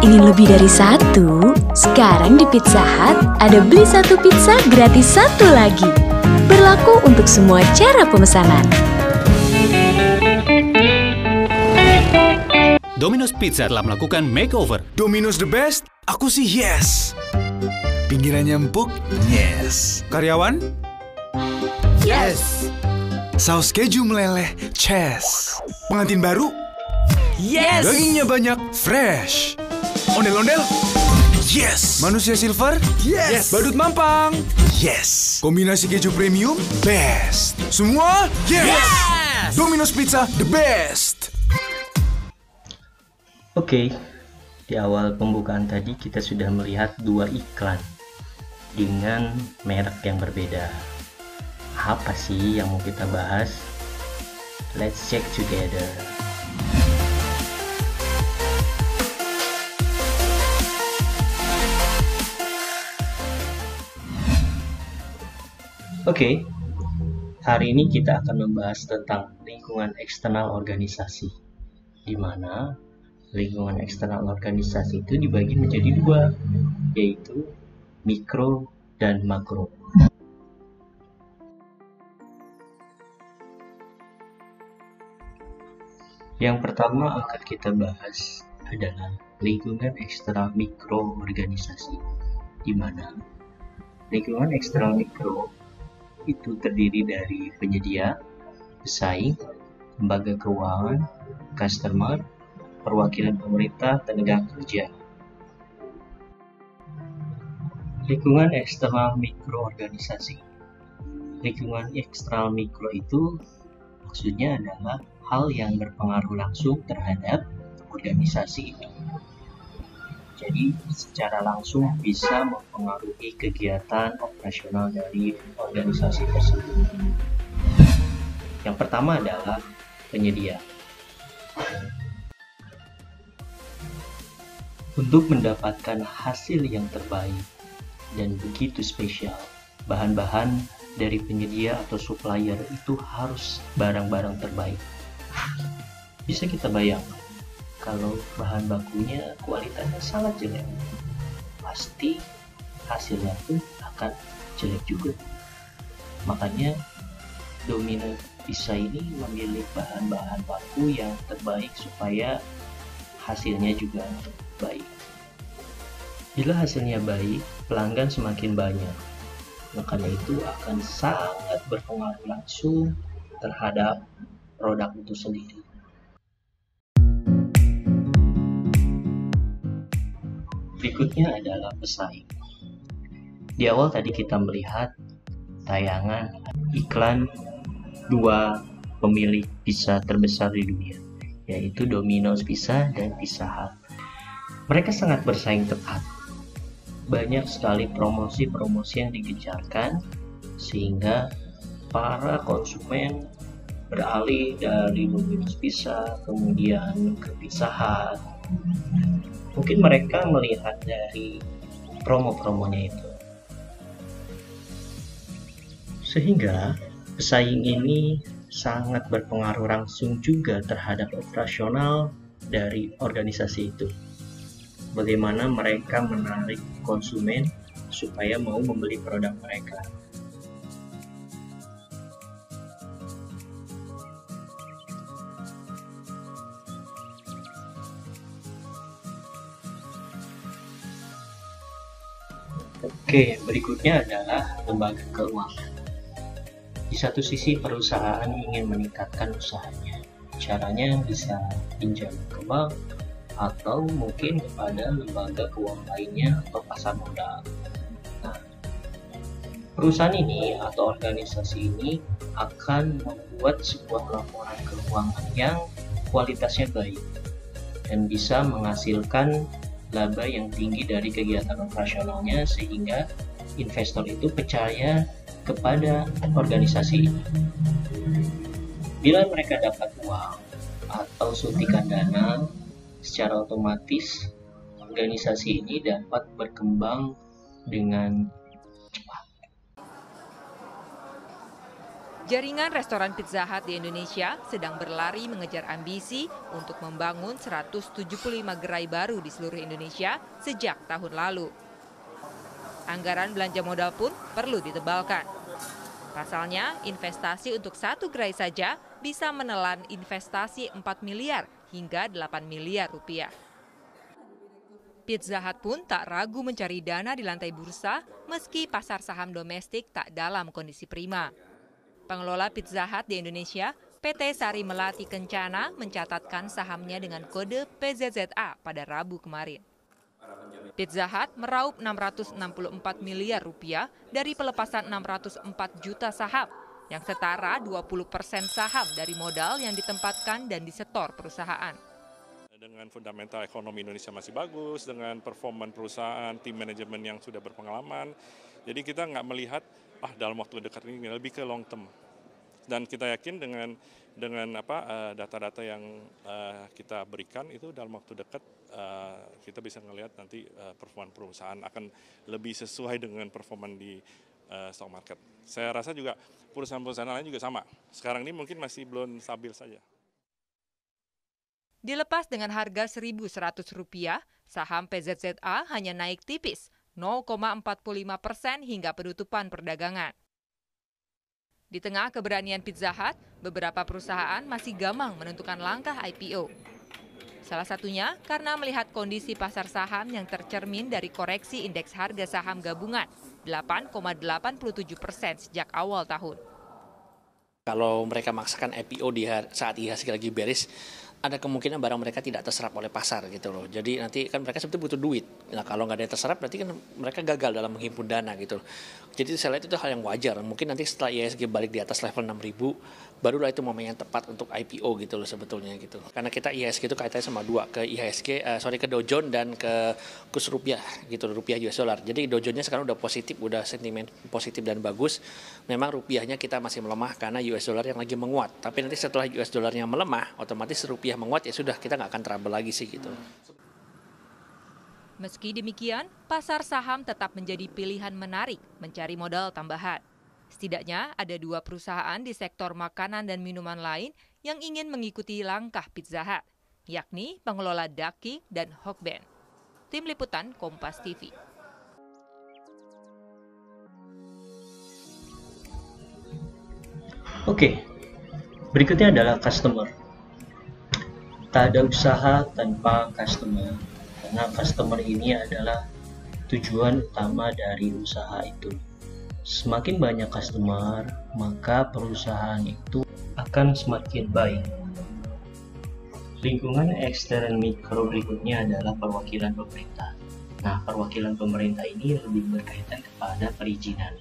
Ingin lebih dari satu? Sekarang di Pizza Hut ada beli satu pizza gratis satu lagi. Berlaku untuk semua cara pemesanan. Domino's Pizza telah melakukan makeover. Domino's the best? Aku sih yes. Pinggirannya empuk? Yes. Karyawan? Yes. Saus keju meleleh? Chess. Pengantin baru? Yes. Dagingnya banyak? Fresh. Ondel-ondel? Yes. Manusia silver? Yes. Badut mampang? Yes. Kombinasi keju premium? Best. Semua? Yes. Domino's Pizza the best. Oke, di awal pembukaan tadi kita sudah melihat dua iklan dengan merek yang berbeda. Apa sih yang mau kita bahas? Let's check together. Oke, hari ini kita akan membahas tentang lingkungan eksternal organisasi, di mana lingkungan eksternal organisasi itu dibagi menjadi dua, yaitu mikro dan makro. Yang pertama akan kita bahas adalah lingkungan eksternal mikro organisasi, di mana lingkungan eksternal mikro itu terdiri dari penyedia, pesaing, lembaga keuangan, customer, perwakilan pemerintah, tenaga kerja. Lingkungan eksternal mikro organisasi. Lingkungan eksternal mikro itu maksudnya adalah hal yang berpengaruh langsung terhadap organisasi itu. Jadi secara langsung bisa mempengaruhi kegiatan operasional dari organisasi tersebut. Yang pertama adalah penyedia. Untuk mendapatkan hasil yang terbaik dan begitu spesial, bahan-bahan dari penyedia atau supplier itu harus barang-barang terbaik. Bisa kita bayangkan, kalau bahan bakunya kualitasnya sangat jelek, pasti hasilnya pun akan jelek juga. Makanya Domino's Pizza ini memilih bahan-bahan baku yang terbaik supaya hasilnya juga baik. Bila hasilnya baik, pelanggan semakin banyak. Makanya itu akan sangat berpengaruh langsung terhadap produk itu sendiri. Berikutnya adalah pesaing. Di awal tadi kita melihat tayangan iklan dua pemilik pizza terbesar di dunia, yaitu Domino's Pizza dan Pizza Hut. Mereka sangat bersaing ketat. Banyak sekali promosi-promosi yang digencarkan sehingga para konsumen beralih dari Domino's Pizza kemudian ke Pizza Hut. Mungkin mereka melihat dari promo-promonya itu. Sehingga pesaing ini sangat berpengaruh langsung juga terhadap operasional dari organisasi itu. Bagaimana mereka menarik konsumen supaya mau membeli produk mereka. Oke, berikutnya adalah lembaga keuangan. Di satu sisi perusahaan ingin meningkatkan usahanya. Caranya bisa pinjam ke bank atau mungkin kepada lembaga keuangan lainnya atau pasar modal. Nah, perusahaan ini atau organisasi ini akan membuat sebuah laporan keuangan yang kualitasnya baik dan bisa menghasilkan laba yang tinggi dari kegiatan operasionalnya sehingga investor itu percaya kepada organisasi ini. Bila mereka dapat uang atau suntikan dana, secara otomatis organisasi ini dapat berkembang dengan cepat. Jaringan restoran Pizza Hut di Indonesia sedang berlari mengejar ambisi untuk membangun 175 gerai baru di seluruh Indonesia sejak tahun lalu. Anggaran belanja modal pun perlu ditebalkan. Pasalnya, investasi untuk satu gerai saja bisa menelan investasi 4 miliar hingga 8 miliar rupiah. Pizza Hut pun tak ragu mencari dana di lantai bursa meski pasar saham domestik tak dalam kondisi prima. Pengelola Pizza Hut di Indonesia, PT Sari Melati Kencana, mencatatkan sahamnya dengan kode PZZA pada Rabu kemarin. Pizza Hut meraup 664 miliar rupiah dari pelepasan 604 juta saham, yang setara 20% saham dari modal yang ditempatkan dan disetor perusahaan. Dengan fundamental ekonomi Indonesia masih bagus, dengan performa perusahaan, tim manajemen yang sudah berpengalaman, jadi kita nggak melihat dalam waktu dekat ini, lebih ke long term. Dan kita yakin dengan data-data yang kita berikan itu dalam waktu dekat kita bisa melihat nanti performa perusahaan akan lebih sesuai dengan performa di stock market. Saya rasa juga perusahaan-perusahaan lain juga sama. Sekarang ini mungkin masih belum stabil saja. Dilepas dengan harga Rp1.100, saham PZZA hanya naik tipis 0,45% hingga penutupan perdagangan. Di tengah keberanian Pizza Hut, beberapa perusahaan masih gamang menentukan langkah IPO. Salah satunya karena melihat kondisi pasar saham yang tercermin dari koreksi indeks harga saham gabungan 8,87% sejak awal tahun. Kalau mereka maksakan IPO di saat IHSG lagi bearish, ada kemungkinan barang mereka tidak terserap oleh pasar gitu loh. Jadi nanti kan mereka sebetulnya butuh duit. Nah kalau nggak ada yang terserap berarti kan mereka gagal dalam menghimpun dana gitu loh. Jadi saya lihat itu hal yang wajar. Mungkin nanti setelah IHSG balik di atas level 6.000, barulah itu momen yang tepat untuk IPO gitu loh sebetulnya gitu. Karena kita IHSG itu kaitannya sama dua, ke ke Dow Jones dan ke kurs rupiah gitu, rupiah US dollar. Jadi Dow Jones-nya sekarang udah positif, udah sentimen positif dan bagus. Memang rupiahnya kita masih melemah karena US dollar yang lagi menguat. Tapi nanti setelah US dollarnya melemah, otomatis rupiah menguat, ya sudah kita nggak akan trouble lagi sih gitu. Meski demikian, pasar saham tetap menjadi pilihan menarik mencari modal tambahan. Setidaknya ada 2 perusahaan di sektor makanan dan minuman lain yang ingin mengikuti langkah Pizza Hut, yakni pengelola Daki dan Hokben. Tim Liputan Kompas TV. Oke, berikutnya adalah customer. Tak ada usaha tanpa customer, karena customer ini adalah tujuan utama dari usaha itu. Semakin banyak customer, maka perusahaan itu akan semakin baik. Lingkungan ekstern mikro berikutnya adalah perwakilan pemerintah. Nah, perwakilan pemerintah ini lebih berkaitan kepada perizinan.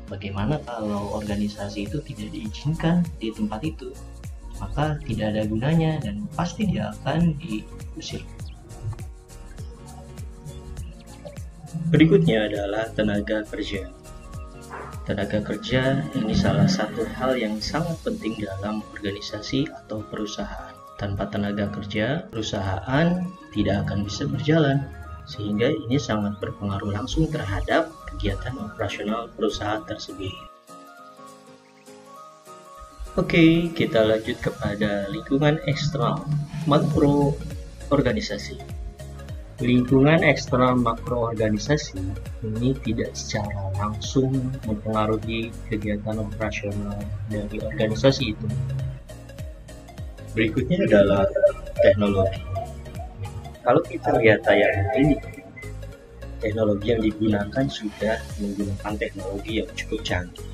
Bagaimana kalau organisasi itu tidak diizinkan di tempat itu? Maka tidak ada gunanya dan pasti dia akan diusir. Berikutnya adalah tenaga kerja. Tenaga kerja ini salah satu hal yang sangat penting dalam organisasi atau perusahaan. Tanpa tenaga kerja, perusahaan tidak akan bisa berjalan, sehingga ini sangat berpengaruh langsung terhadap kegiatan operasional perusahaan tersebut. Oke, kita lanjut kepada lingkungan eksternal makro organisasi. Lingkungan eksternal makro organisasi ini tidak secara langsung mempengaruhi kegiatan operasional dari organisasi itu. Berikutnya adalah teknologi. Kalau kita lihat tayangan ini, teknologi yang digunakan sudah menggunakan teknologi yang cukup canggih.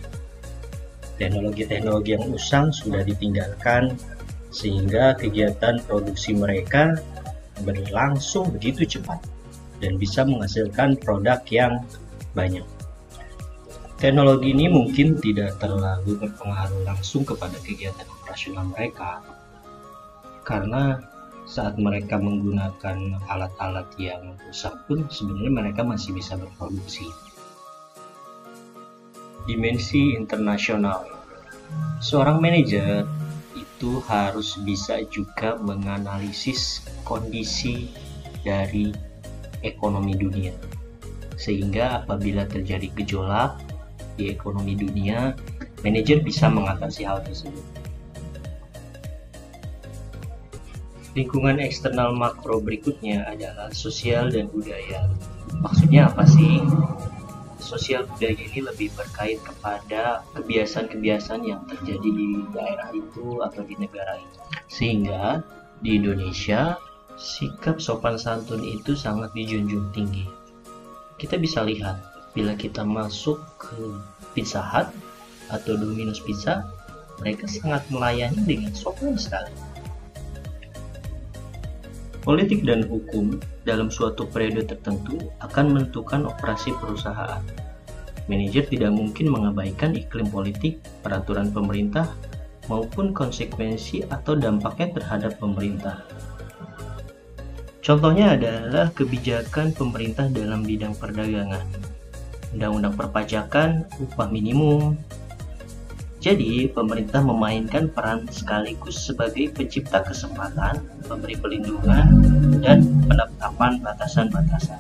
Teknologi-teknologi yang usang sudah ditinggalkan sehingga kegiatan produksi mereka berlangsung begitu cepat dan bisa menghasilkan produk yang banyak. Teknologi ini mungkin tidak terlalu berpengaruh langsung kepada kegiatan operasional mereka karena saat mereka menggunakan alat-alat yang rusak pun sebenarnya mereka masih bisa berproduksi. Dimensi internasional. Seorang manajer itu harus bisa juga menganalisis kondisi dari ekonomi dunia. Sehingga apabila terjadi gejolak di ekonomi dunia, manajer bisa mengatasi hal tersebut. Lingkungan eksternal makro berikutnya adalah sosial dan budaya. Maksudnya apa sih? Sosial budaya ini lebih berkait kepada kebiasaan-kebiasaan yang terjadi di daerah itu atau di negara itu. Sehingga di Indonesia, sikap sopan santun itu sangat dijunjung tinggi. Kita bisa lihat, bila kita masuk ke Pizza Hut atau Domino's Pizza, mereka sangat melayani dengan sopan sekali. Politik dan hukum dalam suatu periode tertentu akan menentukan operasi perusahaan. Manajer tidak mungkin mengabaikan iklim politik, peraturan pemerintah, maupun konsekuensi atau dampaknya terhadap pemerintah. Contohnya adalah kebijakan pemerintah dalam bidang perdagangan, undang-undang perpajakan, upah minimum. Jadi, pemerintah memainkan peran sekaligus sebagai pencipta kesempatan, pemberi pelindungan, dan penetapan batasan-batasan.